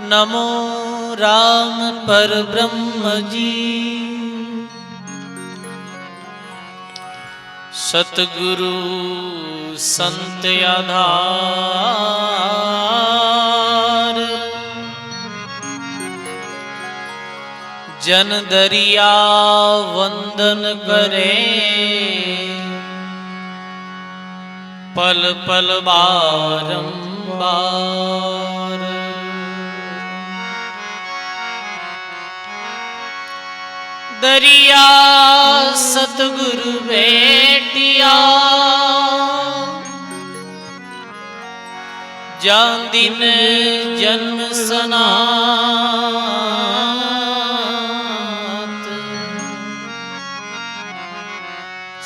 नमो राम परब्रह्म जी। सतगुरु संत आधार, जन दरिया वंदन करे, पल पल बारंबार। दरिया सतगुरु भेटिया, जान दिन जन्म सनात,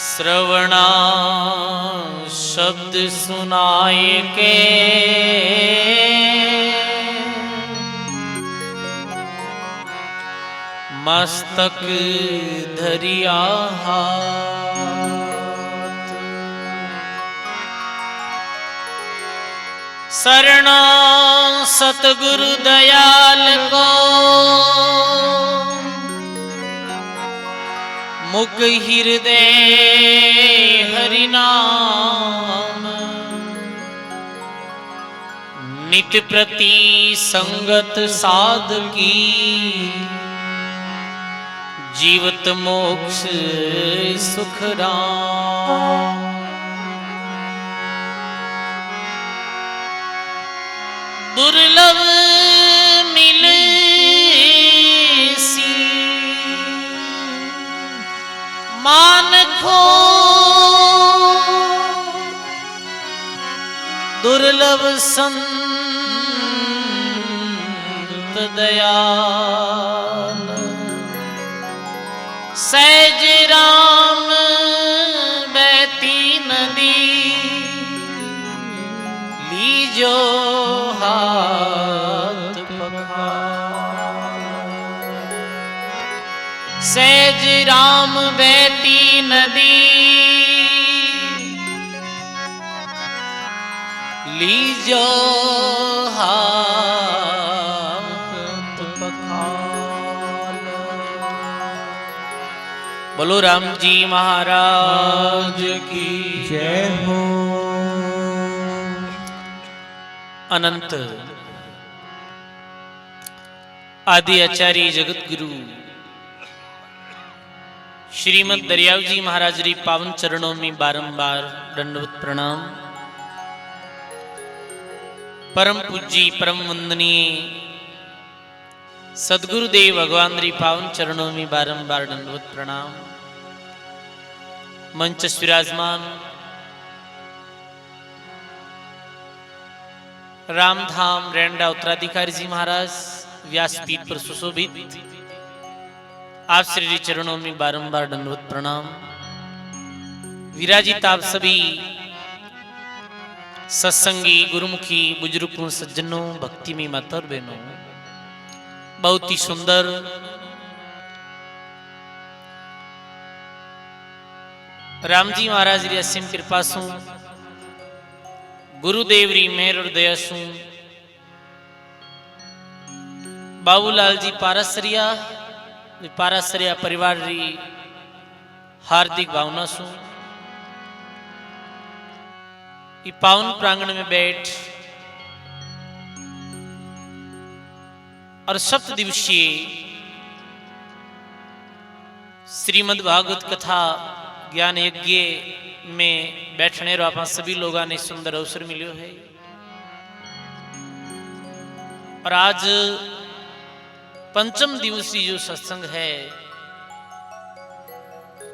श्रवणा शब्द सुनाए के, मस्तक धरिया हाथ। शरणा सतगुरु दयाल को, मुख हृदय हरि नाम, नित प्रति संगत साध की, जीवत मोक्ष सुख राम। दुर्लभ मिले सी मानखो, दुर्लभ संत दयाल, सहज राम बहती नदी, लीजो हाथ पखार। सहज राम बहती नदी, लीजो हाथ पखार। बोलो राम जी महाराज की जय हो। अनंत आदि आचार्य जगत गुरु श्रीमद दरियाव जी महाराज री पावन चरणों में बारंबार दंडवत प्रणाम। परम पूज्य परम वंदनीय सद्गुरुदेव भगवान री पावन चरणों में बारंबार दंडवत प्रणाम। मंच विराजमान रामधाम रेंडा उत्तराधिकारी जी महाराज व्यासपीठ पर सुशोभित, आप श्री चरणों में बारंबार दंडवत प्रणाम। विराजित आप सभी सत्संगी गुरुमुखी बुजुर्गों सज्जनों भक्ति में माता और बहनों, बहुत ही सुंदर राम जी महाराज री असीम कृपा सु, गुरुदेव री मेहर और दया सु, बाबूलाल जी पारासरिया परिवार री हार्दिक भावना सु, ये पावन प्रांगण में बैठ और सप्त दिवसीय श्रीमद् भागवत कथा ज्ञान यज्ञ में बैठने रो आप सभी लोगों ने सुंदर अवसर मिलो है। और आज पंचम दिवसीय जो सत्संग है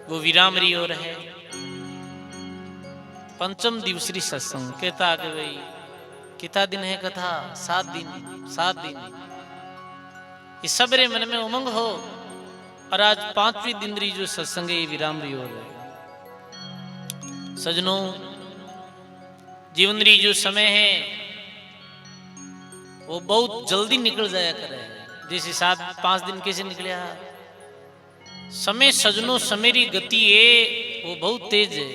वो विराम री ओर है। पंचम दिवसीय सत्संग कहता कि भाई कितना दिन है कथा? 7 दिन। 7 दिन ये सबरे मन में उमंग हो। और आज 5वीं दिन री जो सत्संग है ये विराम री ओर है। सजनों, जीवन री जो समय है वो बहुत जल्दी निकल जाया करे। जैसे 5 दिन कैसे निकले समय, सजनों समय री गति है वो बहुत तेज है।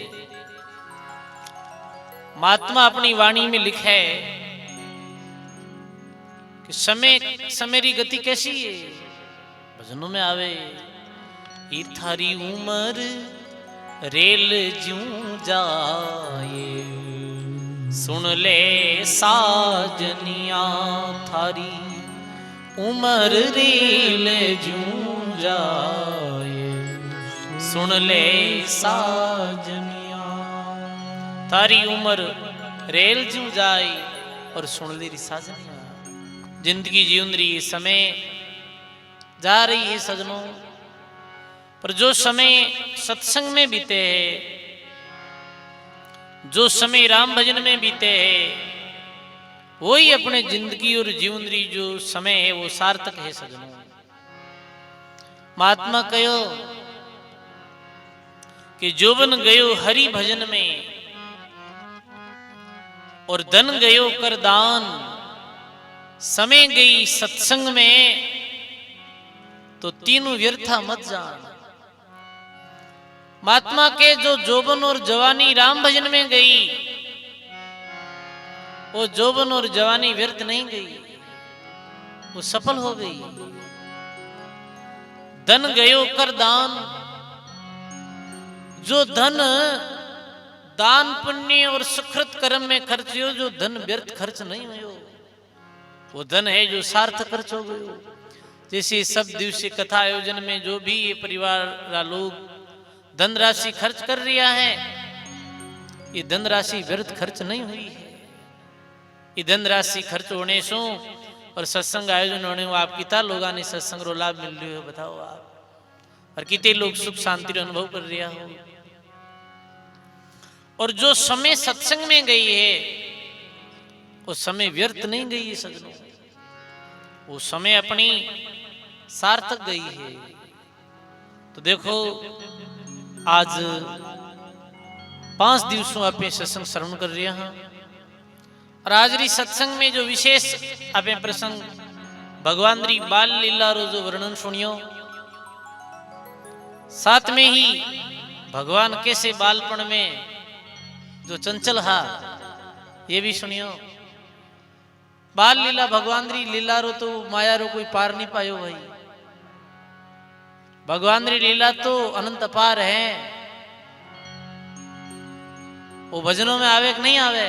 महात्मा अपनी वाणी में लिखे कि समय री गति कैसी है। भजनों में आवे, ई थारी उमर रेल ज्यूं जाए, सुन ले साजनिया थारी उमर रेल ज्यूं जाए, सुन ले साजनिया। थारी उमर रेल ज्यूं जाए और सुन ले री साजनिया। जिंदगी जीवन रही, समय जा रही है सजनों, पर जो समय सत्संग में बीते है, जो समय राम भजन में बीते है, वही अपने जिंदगी और जीवन री जो समय है वो सार्थक है सजनों। महात्मा कहो कि जोबन गयो हरि भजन में और धन गयो कर दान, समय गई सत्संग में तो तीनों व्यर्था मत जान। महात्मा के जो जोबन और जवानी राम भजन में गई, वो जोबन और जवानी व्यर्थ नहीं गई, वो सफल हो गई। धन गयो कर दान, जो धन दान पुण्य और सुकृत कर्म में खर्च हो, जो धन व्यर्थ खर्च नहीं हो, वो धन है जो सार्थक खर्च हो गयो। जैसे सब दिवसीय कथा आयोजन में जो भी ये परिवार लोग धनराशि खर्च कर रिया है, ये धनराशि व्यर्थ खर्च नहीं हुई है। ये धनराशि खर्च होने सो और सत्संग आयोजन होने वो आप कितना लोगों ने सत्संग रो लाभ मिल रही हो बताओ आप, और कितने लोग सुख शांति अनुभव कर रिया हो। और जो समय सत्संग में गई है वो समय व्यर्थ नहीं गई है सजनों, वो समय अपनी सार्थक गई है। तो देखो आज 5 दिवसों आप सत्संग श्रवण कर रहे हैं, और आज री सत्संग में जो विशेष आप प्रसंग भगवान री बाल लीला रो जो वर्णन सुनियो, साथ में ही भगवान कैसे बालपन में जो चंचल हा ये भी सुनियो। बाल लीला भगवान री लीला रो तो माया रो कोई पार नहीं पायो भाई। भगवान री लीला तो अनंत अपार है, वो भजनों में आवे कि नहीं आवे।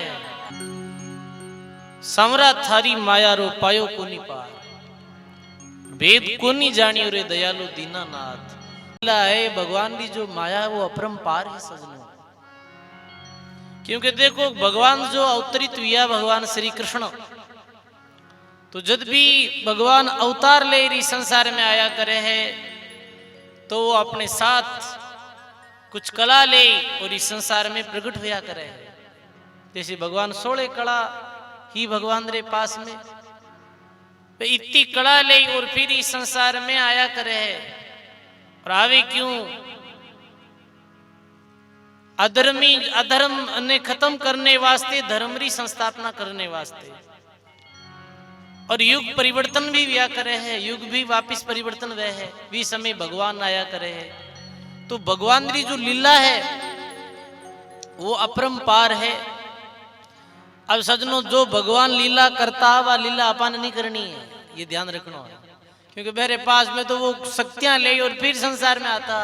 समरा थारी माया रो पायो को नहीं पार, वेद को नहीं जानियो रे दयालु दीनानाथ। लीला है भगवान की जो माया है वो अपरंपार है सजनों। क्योंकि देखो भगवान जो अवतरित हुआ भगवान श्री कृष्ण, तो जब भी भगवान अवतार ले रही संसार में आया करे है तो वो अपने साथ कुछ कला ले और इस संसार में प्रकट होया करे है। जैसे भगवान 16 कला ही भगवान रे पास में इतनी कला ले और फिर इस संसार में आया करे है। और आवे क्यों? अधर्म ने खत्म करने वास्ते, धर्म री संस्थापना करने वास्ते। और युग परिवर्तन भी व्या करे है, युग भी वापिस परिवर्तन वह है, भी समय भगवान आया करे है। तो भगवान री जो लीला है वो अपरंपार है। अब सजनों जो भगवान लीला करता है वह लीला अपन नहीं करनी है, ये ध्यान रखना है। क्योंकि मेरे पास में तो वो शक्तियां ले और फिर संसार में आता।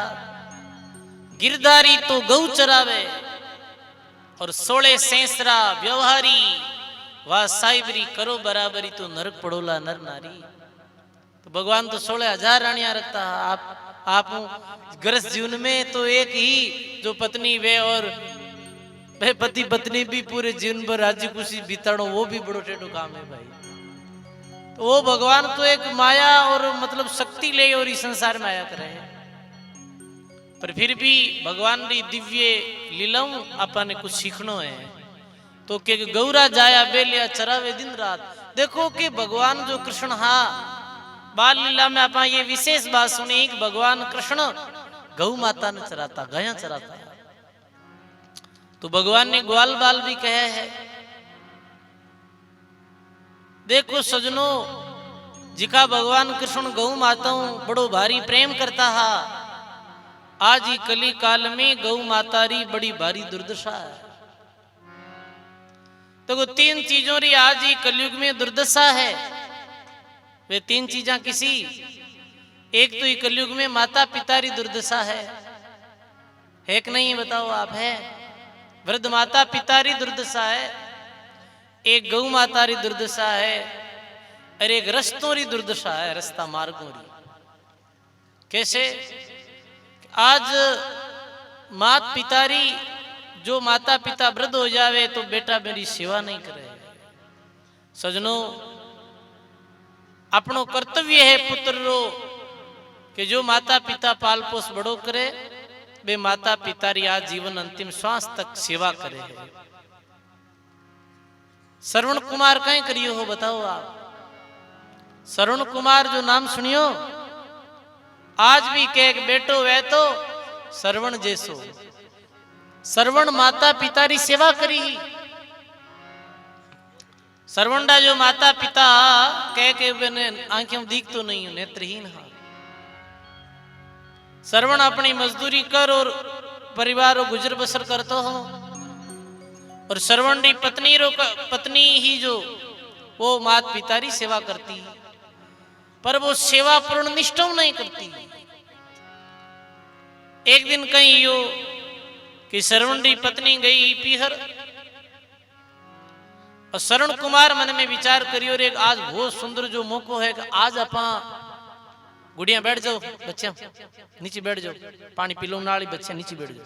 गिरधारी तो गौ चरावे और 16 सेंसरा व्यवहारी वाह साहिबरी करो बराबरी तो नरक पड़ोला नर नारी। तो भगवान तो 16,000 रानियां रखता है। आप ग्रस्त जीवन में तो एक ही जो पत्नी वे और वे पति पत्नी भी पूरे जीवन भर राज्य खुशी बिताड़ो, वो भी बड़ो टेढ़ो काम है भाई। तो वो भगवान तो एक माया और मतलब शक्ति ले और इस संसार में आया करे है। पर फिर भी भगवान की दिव्य लीलाओं अपन कुछ सीखना है। तो के गौरा जाया बेलिया चरावे दिन रात। देखो कि भगवान जो कृष्ण हा बाल लीला में आप ये विशेष बात सुनी कि भगवान कृष्ण गौ माता ने चराता, गाया चराता। तो भगवान ने ग्वाल बाल भी कहे है। देखो सजनों, जिका भगवान कृष्ण गौ माताओं बड़ो भारी प्रेम करता हा, आज ही कली काल में गौ माता री बड़ी भारी दुर्दशा है। तो 3 चीजों री आज ही कलयुग में दुर्दशा है। वे तीन चीजा किसी, एक तो कलयुग में माता पिता री दुर्दशा है कि नहीं बताओ आप? है। वृद्ध माता पिता री दुर्दशा है, एक गौ माता री दुर्दशा है, और एक रस्तों री दुर्दशा है, रास्ता मार्गों री। कैसे? आज मात पिता री, जो माता पिता वृद्ध हो जावे तो बेटा मेरी सेवा नहीं करे। सजनों, अपनो कर्तव्य है पुत्र रो कि जो माता पिता पाल पोस बड़ो करे, वे माता पिता री आज जीवन अंतिम श्वास तक सेवा करे है। श्रवण कुमार कहीं करियो हो बताओ आप? श्रवण कुमार जो नाम सुनियो, आज भी के बेटो वे तो श्रवण जैसो। श्रवण माता पिता री सेवा करी ही। श्रवणडा जो माता पिता कह के मैंने आंखें दिख तो नहीं, नेत्रहीन हा। श्रवण अपनी मजदूरी कर और परिवार रो गुजर बसर करतो हो, और श्रवण री पत्नी ही जो वो मात पिता री सेवा करती है, पर वो सेवा पूर्ण निष्ठा नहीं करती। एक दिन कहीं यो कि श्रवण री पत्नी गई पीहर, और श्रवण कुमार मन में विचार करियो रे, आज बहुत सुंदर जो मौको है कि आज अपा गुड़िया बैठ जाओ, बच्चे नीचे बैठ जाओ, पानी पी लो नाली, बच्चे नीचे बैठ जाओ,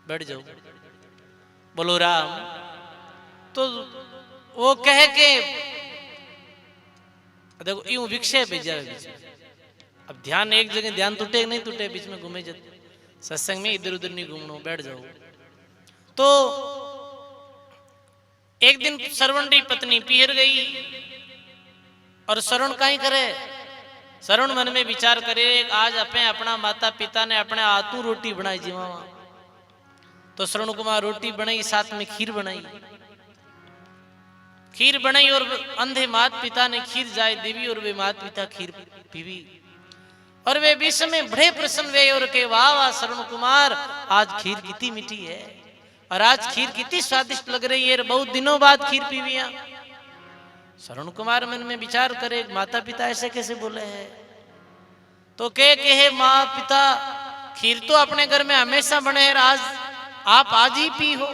बैठ जाओ, बोलो राम। तो वो कह के देखो यूं विक्षेप भेजा बीच में। अब ध्यान एक जगह ध्यान टूटे नहीं टूटे, बीच में घूमे जाते। सत्संग में इधर उधर नहीं घूमनो, बैठ जाओ। तो एक दिन श्रवण री पत्नी पीहर गई, और श्रवण कहीं करे, श्रवण मन में विचार करे आज अपना माता पिता ने अपने हाथों रोटी बनाई जीवा। तो श्रवण कुमार रोटी बनाई, साथ में खीर बनाई। खीर बनाई और अंधे माता पिता ने खीर जाए देवी, और वे माता पिता खीर पीवी, और वे बीच में बड़े प्रसन्न वे और के वाह वाह श्रवण कुमार, आज खीर कितनी मीठी है, और आज खीर कितनी स्वादिष्ट लग रही है, बहुत दिनों बाद खीर पीविया। श्रवण कुमार मन में विचार करे माता पिता ऐसे कैसे बोले हैं? तो कहे माँ पिता खीर तो अपने घर में हमेशा बने है, आज आप आज ही पी हो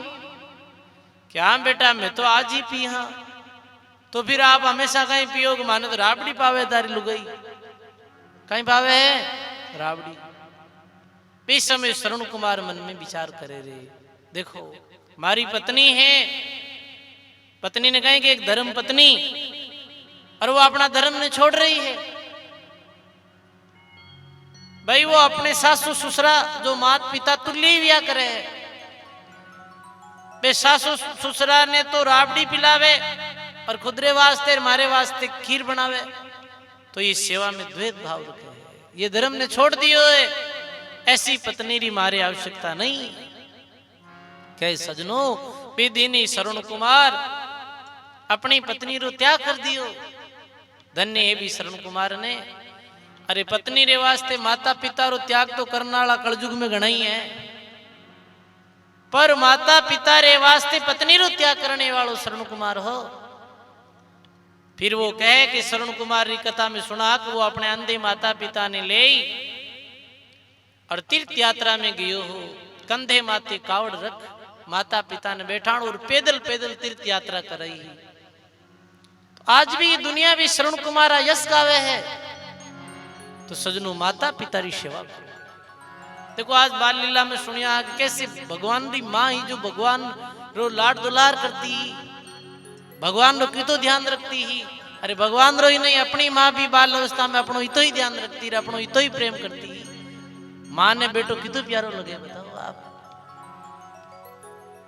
क्या? बेटा मैं तो आज ही पी। हाँ, तो फिर आप हमेशा कहीं पियोगे? माने तो राबड़ी पावे तारी लुगाई, कहीं पावे है राबड़ी। इस समय श्रवण कुमार मन में विचार करे रे, देखो हमारी पत्नी है, पत्नी ने कहा कि एक धर्म पत्नी, और वो अपना धर्म ने छोड़ रही है। भाई वो अपने सासू ससुरा जो माता पिता तुल्य विया करे है, बे सासू ससुरा ने तो राबड़ी पिलावे और खुदरे वास्ते हमारे वास्ते खीर बनावे, तो ये सेवा में द्वैत भाव रखे है। ये धर्म ने छोड़ दियो है, ऐसी पत्नी री मारे आवश्यकता नहीं। कहे सजनों, बेदीनी श्रवण कुमार अपनी पत्नी रो त्याग कर दियो। धन्य है भी श्रवण कुमार ने। अरे पत्नी रे वास्ते माता पिता रो त्याग तो करने वाला कलयुग में घना ही है, पर माता पिता रे वास्ते पत्नी रो त्याग करने वालों श्रवण कुमार हो। फिर वो कहे कि श्रवण कुमार री कथा में सुना कि वो अपने अंधे माता पिता ने ले और तीर्थ यात्रा में गयो हो, कंधे माथे कावड़ रख माता पिता ने बैठाण और पैदल पैदल तीर्थ यात्रा कर रही है। तो आज भी दुनिया भी श्रवण कुमार यश गावे है। तो सजनों, माता पिता री सेवा करो। देखो आज बाल लीला में सुनिया कि कैसे भगवान री माँ ही जो भगवान रो लाड दुलार करती, भगवान रो की तो ध्यान रखती ही। अरे भगवान रो ही नहीं, अपनी माँ भी बाल अवस्था में अपनो हितो ही ध्यान रखती, अपनो हितो ही प्रेम करती। माँ ने बेटो कितो प्यारो लगे बताओ आप।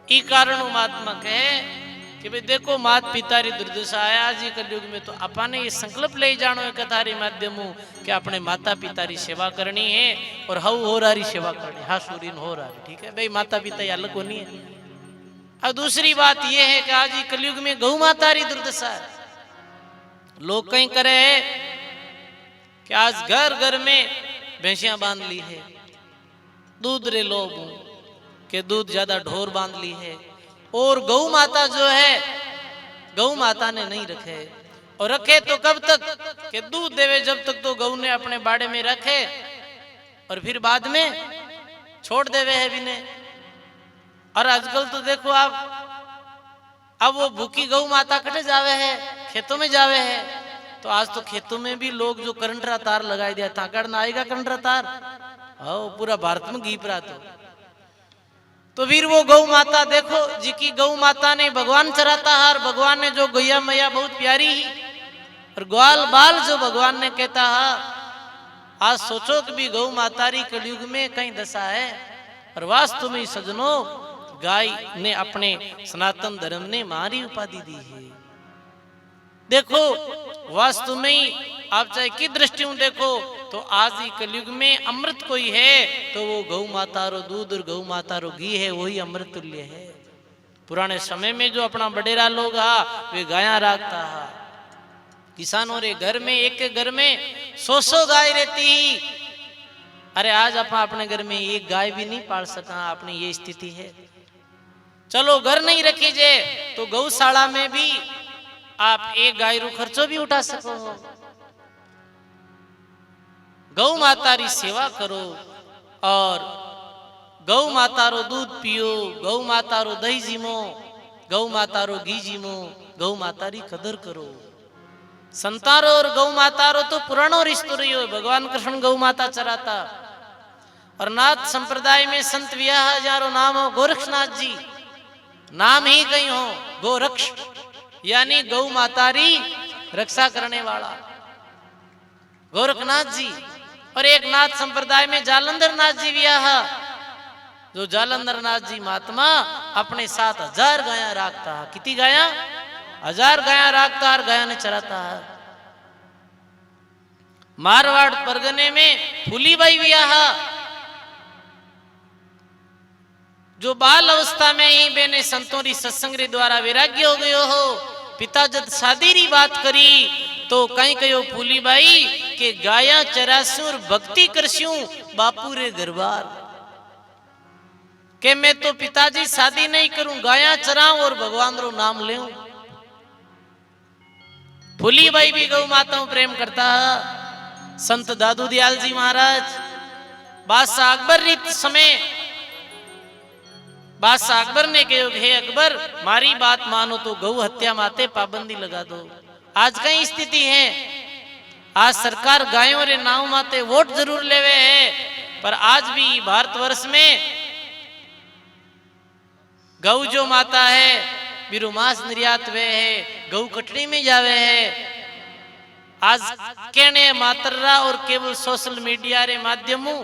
ई कारण महात्मा कहे कि भाई देखो मात पिता री दुर्दशा है आज कलयुग में, तो अपने ये संकल्प ले जानो है कथा रे माध्यम कि अपने माता पिता री सेवा करनी है और हव हो रहा सेवा करनी। हाँ सूरीन हो रहा है, ठीक है भाई, माता पिता ये अलग होनी है। अब दूसरी बात यह है कि आज कलयुग में गौ माता री दुर्दशा है। लोग कहीं करे कि आज घर घर में भैंसियां बांध ली है, दूध रे लोग के दूध ज्यादा ढोर बांध ली है, और गौ माता जो है गौ माता ने नहीं रखे। और रखे तो कब तक कि दूध देवे जब तक तो गऊ ने अपने बाड़े में रखे और फिर बाद में छोड़ देवे है बिने। और आजकल तो देखो आप, अब वो भूखी गऊ माता कटे जावे है, खेतों में जावे है, तो आज तो खेतों में भी लोग जो करंट रा तार लगाई दिया था, करना आएगा करंट रा तार, हाँ पूरा भारत में घीप रहा। तो फिर वो गौ माता देखो जी की गौ माता ने भगवान चराता है, और भगवान ने जो गैया मैया बहुत प्यारी ही, और ग्वाल बाल जो भगवान ने कहता है। आज सोचो कि भी गौ माता री कलयुग में कहीं दशा है। और वास्तव में सजनों, गाय ने अपने सनातन धर्म ने मारी उपाधि दी है। देखो वास्तव में आप चाहे की दृष्टि में देखो तो आज ही कलयुग में अमृत कोई है तो वो गौ माता रो दूध और गौ माता रो घी है, वही अमृत तुल्य है। पुराने समय में जो अपना बडेरा लोग हा वे गाया रखता हा। किसानों रे घर में एक घर में 100 गाय रहती ही। अरे आज आप अपने घर में एक गाय भी नहीं पाल सका, अपनी ये स्थिति है। चलो घर नहीं रखी जे तो गौशाला में भी आप एक गाय रू खर्चो भी उठा सको। गौ माता री सेवा करो और गौ माता रो दूध पियो, गौ माता रो दही जीमो, गौ माता रो घी जीमो, गौ माता री कदर करो। संतारो और गौ माता रो तो पुरानो रिश्तो रही हो। भगवान कृष्ण गौ माता चराता। और नाथ संप्रदाय में संत वियाह हजारों नाम हो। गोरक्षनाथ जी नाम ही कहीं हो, गोरक्ष यानी गौ माता री रक्षा करने वाला गोरखनाथ जी। और एक नाथ संप्रदाय में जालंधर नाथ जी वियाह, जो जालंधर नाथ जी महात्मा अपने 7000 गाया रखता है। कितनी गाया? 1000 गाया रखता है और गाया ने चराता है। मारवाड़ परगने में फूलीबाई वियाह, जो बाल अवस्था में ही बेने संतों री सत्संग रे द्वारा वैराग्य हो गयो हो। पिता जब शादी री बात करी तो कहीं कहो फूलीबाई के गाया चरासू और भक्ति करस्यू बापू रे घरबार के मैं तो पिताजी शादी नहीं करूं, गाया चराऊं और भगवान रो नाम लेऊं। फूलीबाई भी गौ माताओं प्रेम करता है। संत दादू दयाल जी महाराज बादशाह अकबर रीत समय बादशाह अकबर ने कहो, हे अकबर मारी बात मानो तो गौ हत्या माते पाबंदी लगा दो। आज कई स्थिति है, आज सरकार गायों रे नाव माते वोट जरूर लेवे है, पर आज भी भारतवर्ष में गौ जो माता है बिरु मांस निर्यात वे है, गौ कटड़ी में जावे है। आज कहने मातरा और केवल सोशल मीडिया रे माध्यमों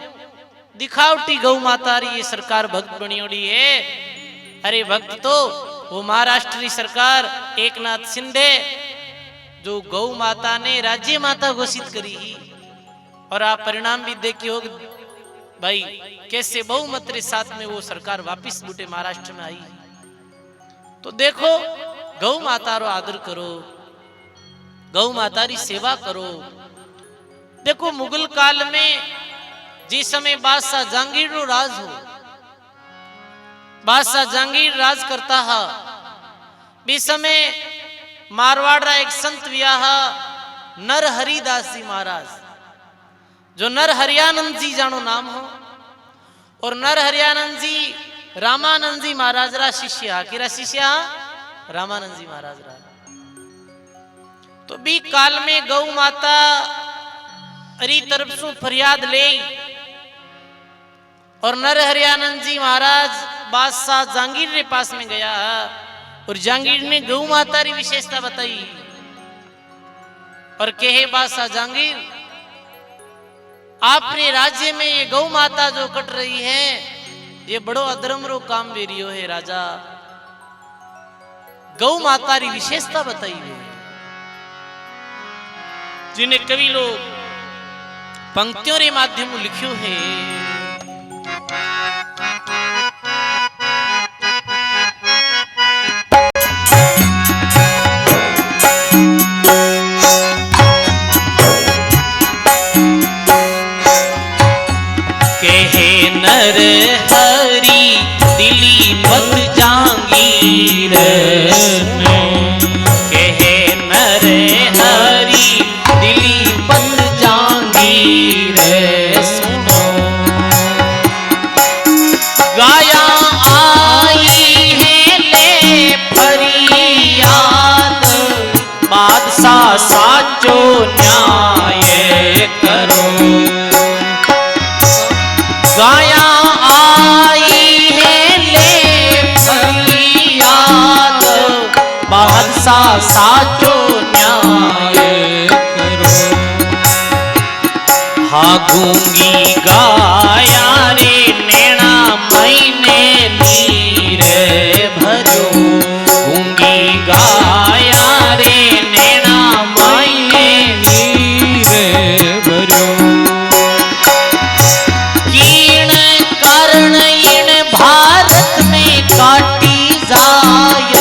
दिखावटी गौ माता री ये सरकार भक्त बनियोड़ी है। अरे भक्त तो वो महाराष्ट्र की सरकार एकनाथ शिंदे जो गौ माता ने राज्य माता घोषित करी ही। और आप परिणाम भी देखिए हो भाई कैसे बहुमत के साथ में वो सरकार वापिस बूटे महाराष्ट्र में आई। तो देखो गौ माता रो आदर करो, गौ माता री सेवा करो। देखो मुगल काल में जिस समय बादशाह जहांगीर रो राज हो, बादशाह जहांगीर राज करता है, इस समय मारवाड़ रा एक संत वियाह नर हरिदास जी महाराज, जो नर हरियानंद जी जानो नाम हो। और नर हरियानंद जी रामानंद जी महाराज रा शिष्य, किरा शिष्य रामानंद जी महाराज रा। तो भी काल में गौ माता री तरफ से फरियाद ले और नर हरियानंद जी महाराज बादशाह जहांगीर के पास में गया और जहांगीर ने गौ माता री विशेषता बताई और कहे बादशाह जहांगीर आपने राज्य में ये गौ माता जो कट रही है ये बड़ो अधर्म रो काम बेरियो है राजा। गौ माता री विशेषता बताई है जिन्हें कवि लोग पंक्तियों के माध्यम लिखियो है। कहे नर हरि दिली मत जहांगीर, कहे नर साचो न्याय करो। हाँ गूंगी गाया रे नैना मैने नीर भरो। गूंगी गाया रे नैना मैने नीर भरो। कीण कारण इन भारत में काटी जाय।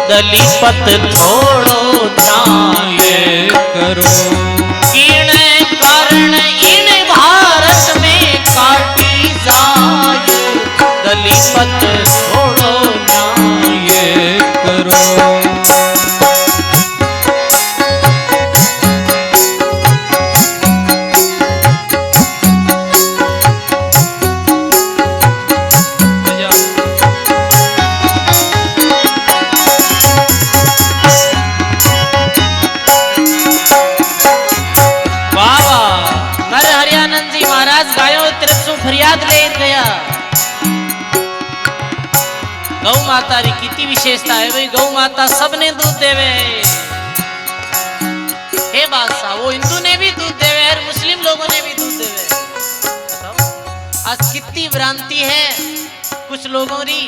दलीपत थोड़ो न्याय करो। कीण कारण इन भारत में काटी जाय। दलीपत थोड़ो न्याय करो। फरियाद ले गया। गौ माता री कितनी विशेषता है भाई। गौ माता सबने दूध देवे। हे बादशाह, वो हिंदू ने भी दूध देवे और मुस्लिम लोगों ने भी दूध देवे। बताओ आज कितनी भ्रांति है कुछ लोगों री।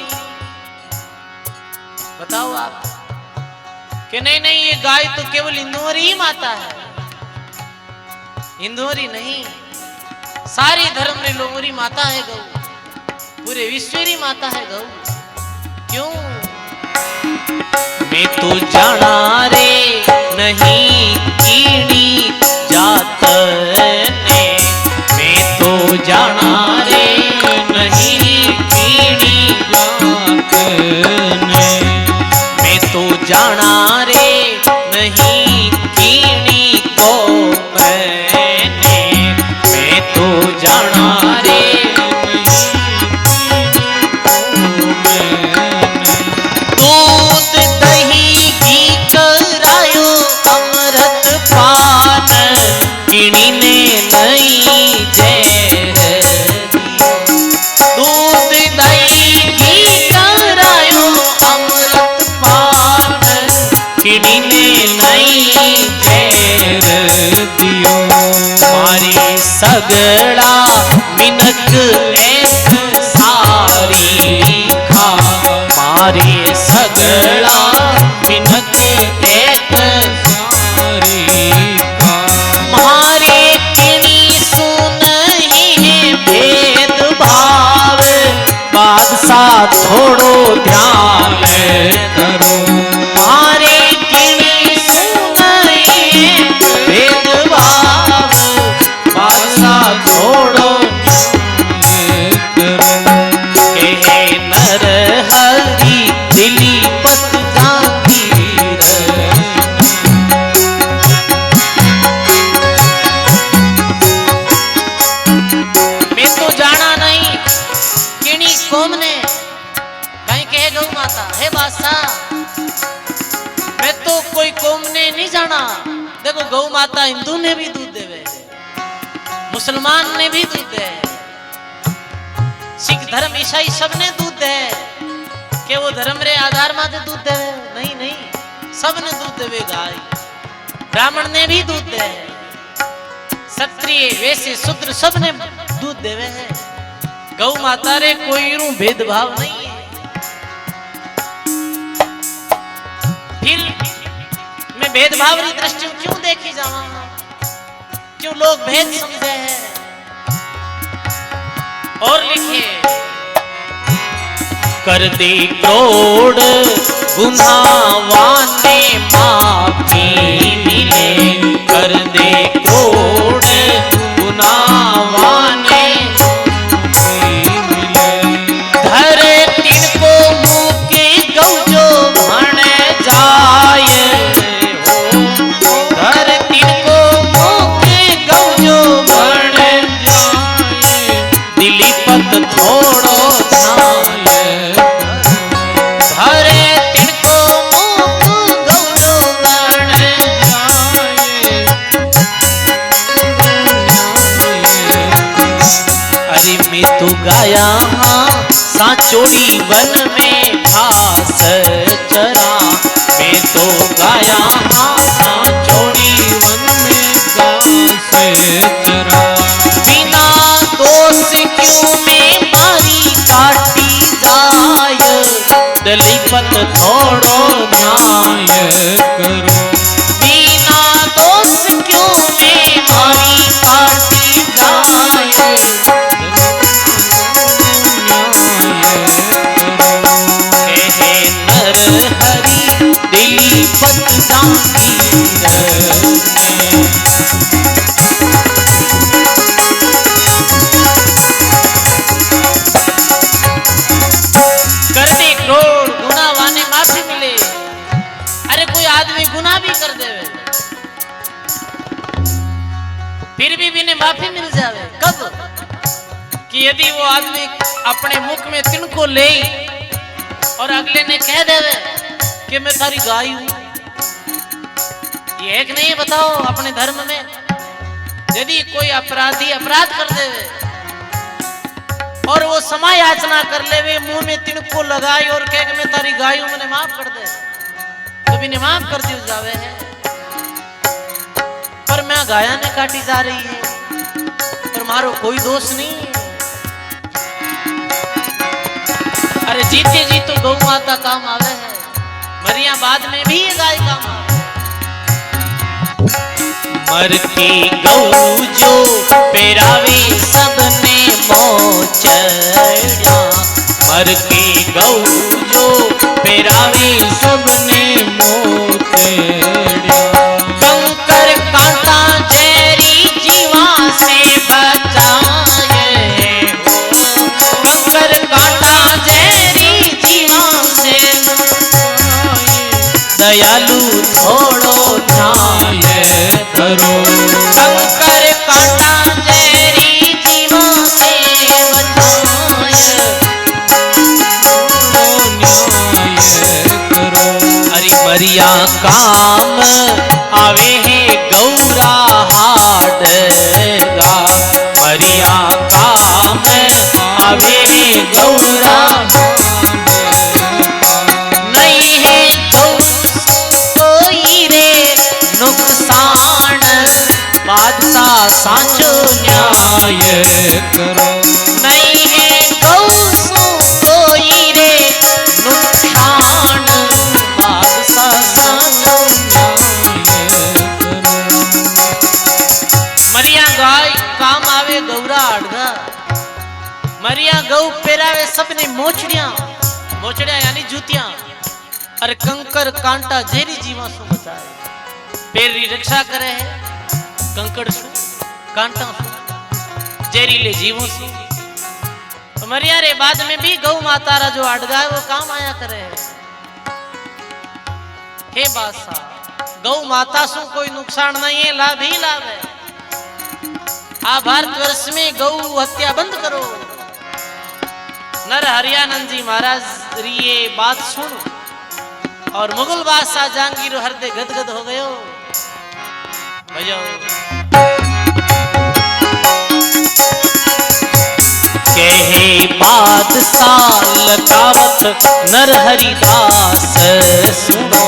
बताओ आप कि नहीं नहीं ये गाय तो केवल हिंदुओं री ही माता है। हिंदुओं री नहीं, सारी धर्म रे लोगों री माता है गौ। पूरे विश्व री माता है गौ। क्यों? मैं तो जाना रे नहीं कीड़ी जात ने। मैं तो जाना रे नहीं कीड़ी जात ने। मैं तो जाना रे नहीं कीड़ी को मैंने। मैं तो जाना रे दूध दही घी करायो अमृत पान। किणी ने नहीं जहर दियो। दूध दही घी करायो अमृत पान। किणी ने नहीं जहर दियो। मारी सगड़ा मिनक एक सारी खा। मारे सगड़ा मिनक एक सारी खा। मारे किणी सुनही है भेद भाव। बादशाह थोड़ो ध्यान करो। मारे किणी सुनही है भेद भाव। बादशाह थोड़ो न्याय करो। कहे नर हरि दिलीपत जागीर। मैं तो जाना नहीं किणी कौन ने। कहीं कहे गौ माता, हे बादशाह मैं तो कोई कौम ने नहीं जाना। देखो गौ माता हिंदू ने भी दूध देवे, मुसलमान ने भी दूध दे, सिख धर्म ईसाई सब ने दूध दे। के वो धर्म रे आधार माते दूध देवे? नहीं नहीं, सब ने दूध देवे। गाय ब्राह्मण ने भी दूध दे, क्षत्रिय वैश्य शूद्र सब ने दूध देवे है। गौ माता रे कोई रू भेदभाव नहीं है। फिर मैं भेदभाव की दृष्टि क्यों देखी जावा? क्यों लोग भेद समझे हैं? और लिखे कर दे क्रोड़ गुनाहवाने माफी मिले। कर दे क्रोड़ गुनाहवाने मिले। धर तिनको मुँह के गौ जो भण जाए हो। धर तिनको मुँह के गौ जो भण जाए। दिलीपत थोड़ो तो गाया हाँ सांचोड़ी वन में घास चरा। मैं तो गाया हाँ छोड़ी वन में घास चरा। बिना दोष क्यों मैं मारी काटी जाय, दलीपत थोड़ो न्याय करो। बिना दोष क्यों मैं मारी काटी जाय, नर हरि दिलीपत जागीर। करने करोड़ गुनाह वाने माफी मिले। अरे कोई आदमी गुनाह भी कर देवे फिर भी ने माफी मिल जावे। कब? कि यदि वो आदमी अपने मुख में तिनको ले और अगले ने कह देवे कि मैं तारी गाय हूं, ये एक नहीं है? बताओ अपने धर्म में यदि कोई अपराधी अपराध कर देवे और वो समय याचना कर लेवे, मुंह में तिनको लगाई और कह के मैं तारी गाय हूं, मैंने माफ कर दे, तो भी ने माफ कर दियो जावे है। पर मैं गाया ने काटी जा रही है और मारो कोई दोष नहीं है। अरे जीते जी तो गौ माता काम आवे है, मरिया बाद में भी ये गाय काम आवे। मर की गौ जो पेरावे सबने मोचड़ा, मर की गौ जो पेरावे सबने मोचड़ा। कंकर कांटा जहरी जीवा से बचाए, कंकर कांटा जहरी जीवा से दयालु थोड़ो न्याय करो। कंकर कांटा जहरी जीवा से बचाए, न्याय करो। अरे मरिया काम आवे है गौरा हाडगा, मरिया काम आवे है गौरा। नहीं है गौ कोई रे नुकसान, बादशाह साचो न्याय करो। नहीं है गौ कोई रे नुकसान, बादशाह साचो न्याय करो। मरिया गाय काम आवे गौरा अड़गा, मरिया गौ पेरावे सबने मोचड़िया, मोचड़िया यानी जूतियां। अरे कंकर कांटा जेरी जीवा सु बचाए, पैर री रक्षा करे है कंकड़ सु कांटा सु जेरी ले जीवों सु। तो मरिया रे बाद में भी गौ माता रा जो अड़गा है वो काम आया करे है। हे बादशाह गौ माता सु कोई नुकसान नहीं है, लाभ ही लाभ है। आ भारतवर्ष में गौ हत्या बंद करो। नर हरियानंद जी महाराज री ये बात सुन और मुगल बादशाह जहांगीर हृदय गदगद हो गयो। कहे बादशाह लकावत नर हरिदास सुनो,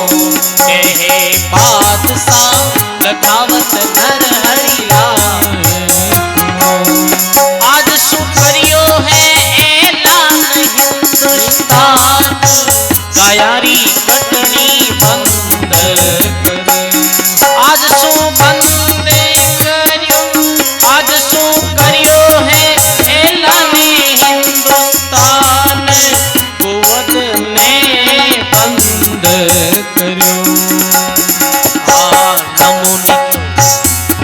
कहे बादशाह लकावत नर हरिदास। आज सुकरियो है ऐलान हिंदुस्तान, गायारी कटनी बंद करे। आज सो बंद करियो, आज सो करियो है ऐलान हिंदुस्तान, कुवत ने बंद करियो।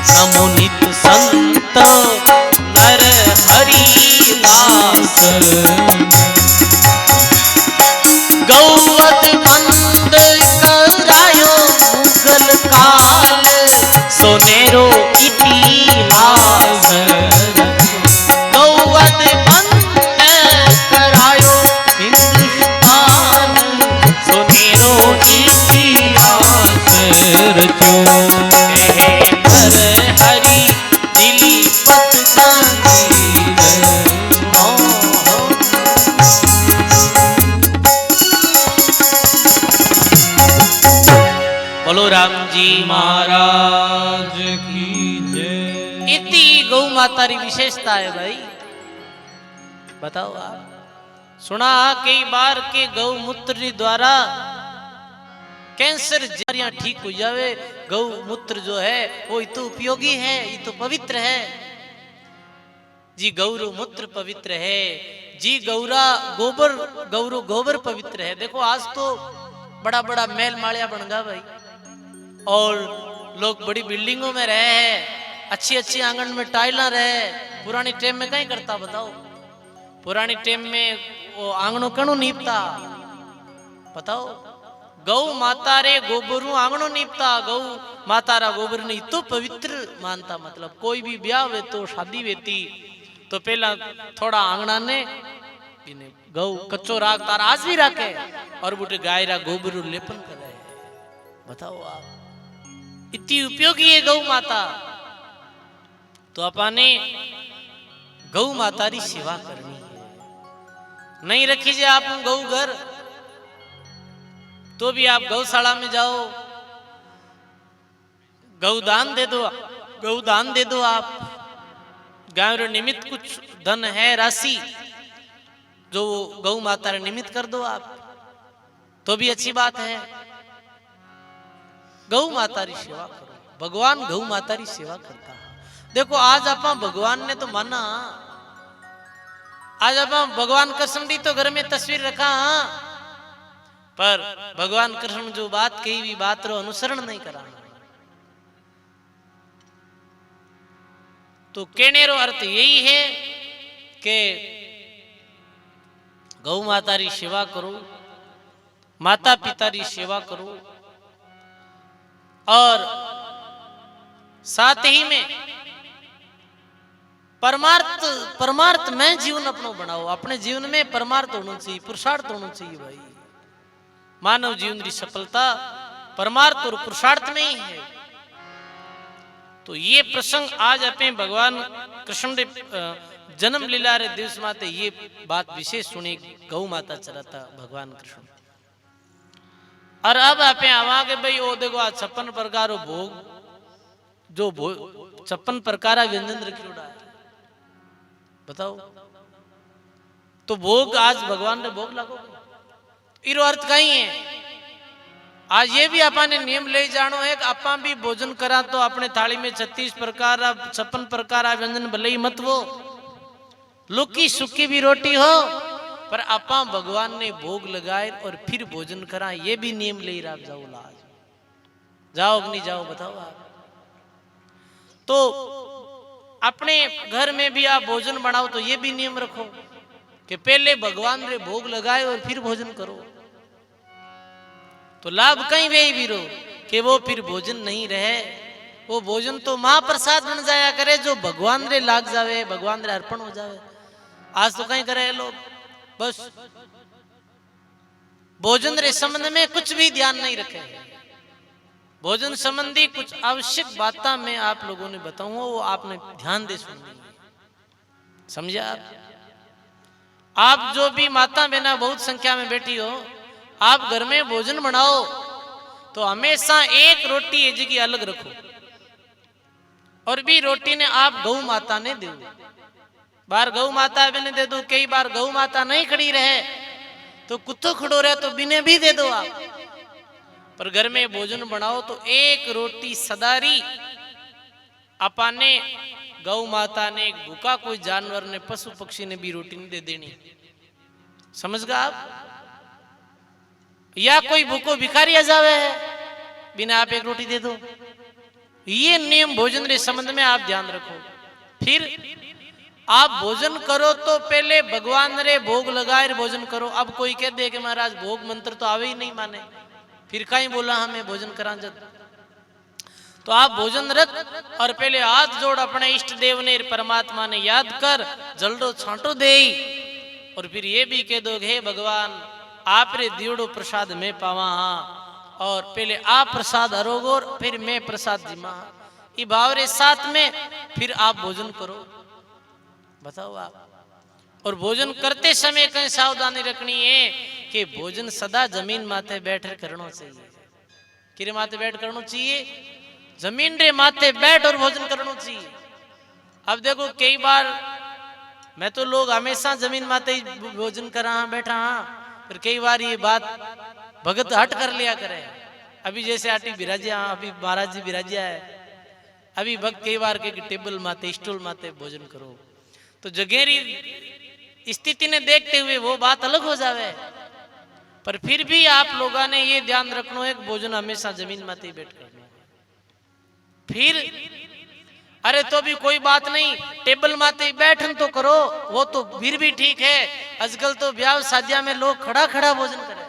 नमोनित संत नर हरिदास, गौवत बंद करायो मुगल काल, सोनेरो इतिहास। गौवत बंद करायो हिंदुस्तान, सोनेरो इतिहास रचो। नर हरि दिलीपत जागीर। जी महाराज की जय। इतनी गौ माता री विशेषता है भाई। बताओ आप सुना कई बार के गौ मूत्र द्वारा कैंसर बीमारियां ठीक हो जावे। गौ मूत्र जो है वो इतो उपयोगी है, इतो पवित्र है जी। गौरु मूत्र पवित्र है जी। गौरू गोबर पवित्र है। देखो आज तो बड़ा बड़ा महल मालिया बन गया भाई, और लोग बड़ी बिल्डिंगों में रहे हैं, अच्छी अच्छी आंगन में टाइला रहे। पुरानी टाइम में कहीं करता बताओ? पुरानी टाइम में वो आंगनों कणु नीपता बताओ? गौ माता रे गोबरू आंगणो नीपता। गौ माता रा गोबर ने तो पवित्र मानता। मतलब कोई भी ब्याह वे तो शादी वेती तो पहला थोड़ा आंगणा ने गौ कच्चो राख तार आज भी राखे, और बुटे गाय रा गोबरू लेपन करे। बताओ आप इतनी उपयोगी है गौ माता। तो अपने गौ माता री सेवा करनी है। नहीं रखी जे आप गौ घर तो भी आप गौशाला में जाओ, गौदान दे दो, गौदान दे दो। आप गांव रे निमित्त कुछ धन है राशि जो गौ माता रे निमित्त कर दो आप, तो भी अच्छी बात है। गौ माता री सेवा करो। भगवान गौ माता री सेवा करता है। देखो आज आप भगवान ने तो माना, आज आप भगवान कृष्ण दी तो घर में तस्वीर रखा, पर भगवान कृष्ण जो बात कही भी बात रो अनुसरण नहीं करा। तो कहने रो अर्थ यही है कि गौ माता री सेवा करो, माता पिता री सेवा करो, और साथ ही में परमार्थ में जीवन अपनो बनाओ। अपने जीवन में परमार्थ होना चाहिए, पुरुषार्थ होना चाहिए भाई। मानव जीवन की सफलता परमार्थ और पुरुषार्थ में ही है। तो ये प्रसंग आज अपने भगवान कृष्ण रे जन्म लीला रे दिवस माते ये बात विशेष सुनी। गौ माता चलाता भगवान कृष्ण। और अब आप आवागे भाई वो देखो आज 56 प्रकार भोग जो 56 प्रकार व्यंजन रखियोड़ा है। बताओ तो भोग आज भगवान ने भोग लागो इरो अर्थ कहीं है। आज ये भी अपने नियम ले जानो है कि आपा भी भोजन करा तो अपने थाली में 36 प्रकार 56 प्रकार व्यंजन भले ही मत वो लुकी सुकी भी रोटी हो, पर आपा भगवान ने भोग लगाए और फिर भोजन करा, ये भी नियम ले रहा। जाओ लाज जाओ कि नहीं जाओ बताओ आप। तो अपने घर में भी आप भोजन बनाओ तो ये भी नियम रखो कि पहले भगवान रे भोग लगाए और फिर भोजन करो। तो लाभ कहीं वे भी रो कि वो फिर भोजन नहीं रहे, वो भोजन तो महाप्रसाद बन जाया करे जो भगवान रे लाग जावे, भगवान रे अर्पण हो जावे। आज तो कहीं करे लोग बस भोजन रे संबंध में कुछ भी ध्यान नहीं रखे। भोजन संबंधी कुछ आवश्यक बातें मैं आप लोगों ने बताऊंगा, वो आपने ध्यान दे सुननी। समझे आप जो भी माता बहना बहुत संख्या में बैठी हो, आप घर में भोजन बनाओ तो हमेशा एक रोटी ये जगह अलग रखो, और भी रोटी ने आप गौ माता ने दे दो। बार गौ माता भी ने दे दो, कई बार गौ माता नहीं खड़ी रहे तो कुत्तो खड़ो रहे तो बिने भी दे दो आप। पर घर में भोजन बनाओ तो एक रोटी सदारी अपने गौ माता ने, भूखा कोई जानवर ने, पशु पक्षी ने भी रोटी नहीं दे देनी। समझ गए आप? या कोई भूखो भिखारी आ जावे है बिना आप एक रोटी दे दो। ये नियम भोजन के संबंध में आप ध्यान रखो। फिर आप भोजन करो तो पहले भगवान रे भोग लगाए भोजन करो। अब कोई कह दे कि महाराज भोग मंत्र तो आवे ही नहीं माने, फिर कहीं बोला हमें भोजन करा जब। तो आप भोजन रख और पहले हाथ जोड़ अपने इष्ट देव ने परमात्मा ने याद कर, जल्दो छांटो दे, और फिर ये भी कह दो हे भगवान आप रे दियोड़ो प्रसाद में पावा, और पहले आप प्रसाद हरोगो और फिर मैं प्रसाद जिमा। ये भाव रे साथ में फिर आप भोजन करो। बताओ आप। और भोजन करते समय कहीं सावधानी रखनी है कि भोजन सदा जमीन माथे बैठकर करना चाहिए। किरे माथे बैठ करना चाहिए, जमीन रे माथे बैठ और भोजन करना चाहिए। अब देखो कई बार मैं तो लोग हमेशा जमीन माथे ही भोजन कर रहा बैठा हाँ, फिर कई बार ये बात भगत हट कर लिया करे। अभी जैसे आटी बिराजिया, अभी महाराज जी बिराजिया है, अभी भक्त कई बार के टेबल माथे स्टूल माथे भोजन करो, तो जगेरी स्थिति ने देखते हुए वो बात अलग हो जावे। पर फिर भी आप लोगों ने ये ध्यान रखना है कि भोजन हमेशा जमीन माथे ही बैठ करना। फिर अरे तो भी कोई बात नहीं, टेबल माथे बैठन तो करो, वो तो फिर भी ठीक है। आजकल तो ब्याह शादिया में लोग खड़ा खड़ा भोजन करे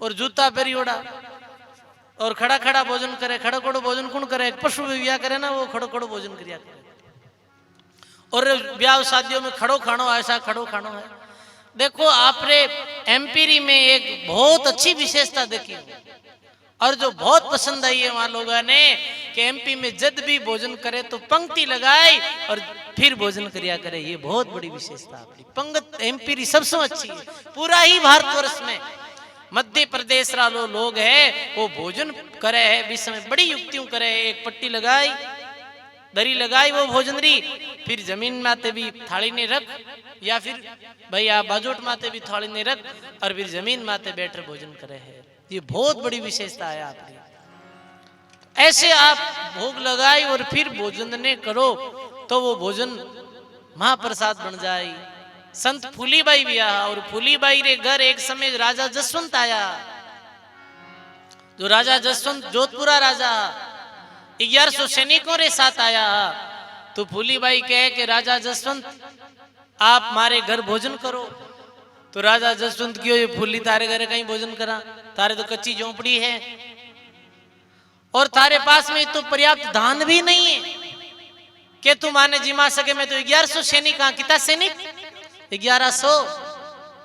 और जूता पहरी ओढ़ा और खड़ा खड़ा भोजन करे। खड़ो खड़ो भोजन कौन करे? पशु विवाह करे ना, वो खड़ो खड़ो भोजन क्रिया करे। और ब्याह शादियों में खड़ो खानो, ऐसा खड़ो खानो है। देखो आपने एमपीरी में एक बहुत अच्छी विशेषता देखी और जो बहुत पसंद आई है वहां लोगों ने कि एमपी में जब भी भोजन करे तो पंक्ति लगाए और फिर भोजन करिया करे। ये बहुत बड़ी विशेषता अपनी पंक्ति एमपीरी सबसे अच्छी है पूरा ही भारतवर्ष में। मध्य प्रदेश वालों लोग है वो भोजन करे है बीच में बड़ी युक्तियों करे। एक पट्टी लगाई, दरी लगाई, वो भोजन री, फिर जमीन माते भी थाली ने रख, या फिर भैया बाजोट माते भी थाली ने रख और फिर जमीन माते बैठकर भोजन करे है। ये बहुत बड़ी विशेषता है आपकी। ऐसे आप भोग लगाई और फिर भोजन ने करो तो वो भोजन महाप्रसाद बन जाए। संत फूलीबाई भी आया और फूलीबाई रे घर एक समय राजा जसवंत आया। जो राजा जसवंत जोधपुरा राजा 1100 सैनिकों रे साथ आया। तो फूलीबाई कहे कि राजा जसवंत आप मारे घर भोजन करो। तो राजा जसवंत क्यों ये फूली तारे घर कहीं भोजन करा? तारे तो कच्ची झोंपड़ी है और तारे पास में तो पर्याप्त धान भी नहीं है कि तुम आने जिमा सके। मैं तो 1100 सैनिक, कहा कितना सैनिक? 1100।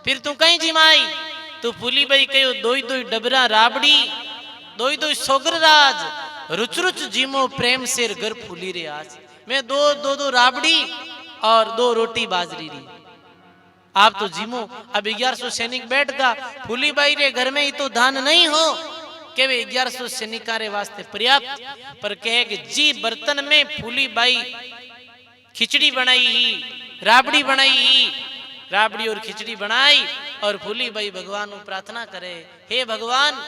फिर तू कहीं जिमाई? तो फूलीबाई कहो दो दो डबरा राबड़ी, दो दो सोगर राज, रुच रुच जीमो प्रेम से घर फूली रे आज। मैं दो राबड़ी और 2 रोटी बाजरी री, आप तो जीमो। अब 1100 सैनिक बैठ गा, फूलीबाई रे घर में ही तो धान नहीं हो के वे 1100 सैनिका रे वास्ते पर्याप्त। पर कहे कि जी बर्तन में फूलीबाई खिचड़ी बनाई ही, राबड़ी बनाई ही, राबड़ी और खिचड़ी बनाई और फूलीबाई भगवान को प्रार्थना करे, हे भगवान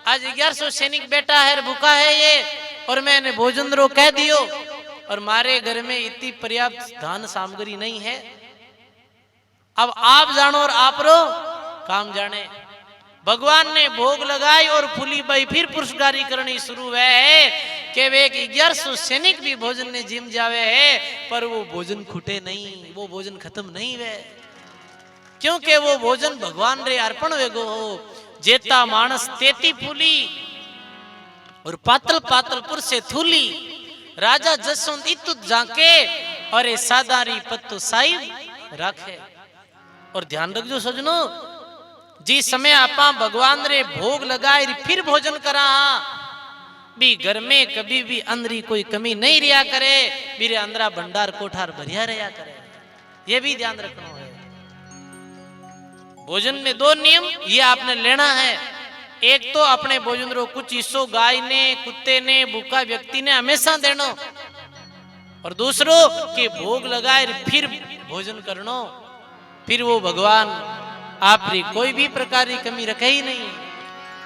आज 1100 सैनिक बैठा है, भूखा है ये, और मैंने भोजन रो कह दियो और मारे घर में इतनी पर्याप्त धान सामग्री नहीं है। अब आप जानो और आप रो काम जाने। भगवान ने भोग लगाई और फूलीबाई फिर पुरस्कारी करनी शुरू है कि वे 1100 सैनिक भी भोजन ने जिम जावे है, पर वो भोजन खुटे नहीं, वो भोजन खत्म नहीं वे, क्योंकि वो भोजन भगवान रे अर्पण वेगो हो। जेता मानस तेती फूली और पातल पातलपुर से थूली। राजा जसवंत इतु जाके और ए सादारी पत्तो साहिब रखे। और ध्यान रखजो सजनो, जिस समय आपा भगवान रे भोग लगाए फिर भोजन करा भी घर में कभी भी अंदरी कोई कमी नहीं रिया करे, मेरे अंदरा भंडार कोठार भरिया रहा करे। ये भी ध्यान रखना है। भोजन में 2 नियम ये आपने लेना है। एक तो अपने भोजन रो कुछ हिस्सों गाय ने, कुत्ते ने, भूखा व्यक्ति ने हमेशा देनो, और दूसरो कि भोग लगाए फिर भोजन करनो, फिर वो भगवान आप री कोई भी प्रकार की कमी रखे ही नहीं।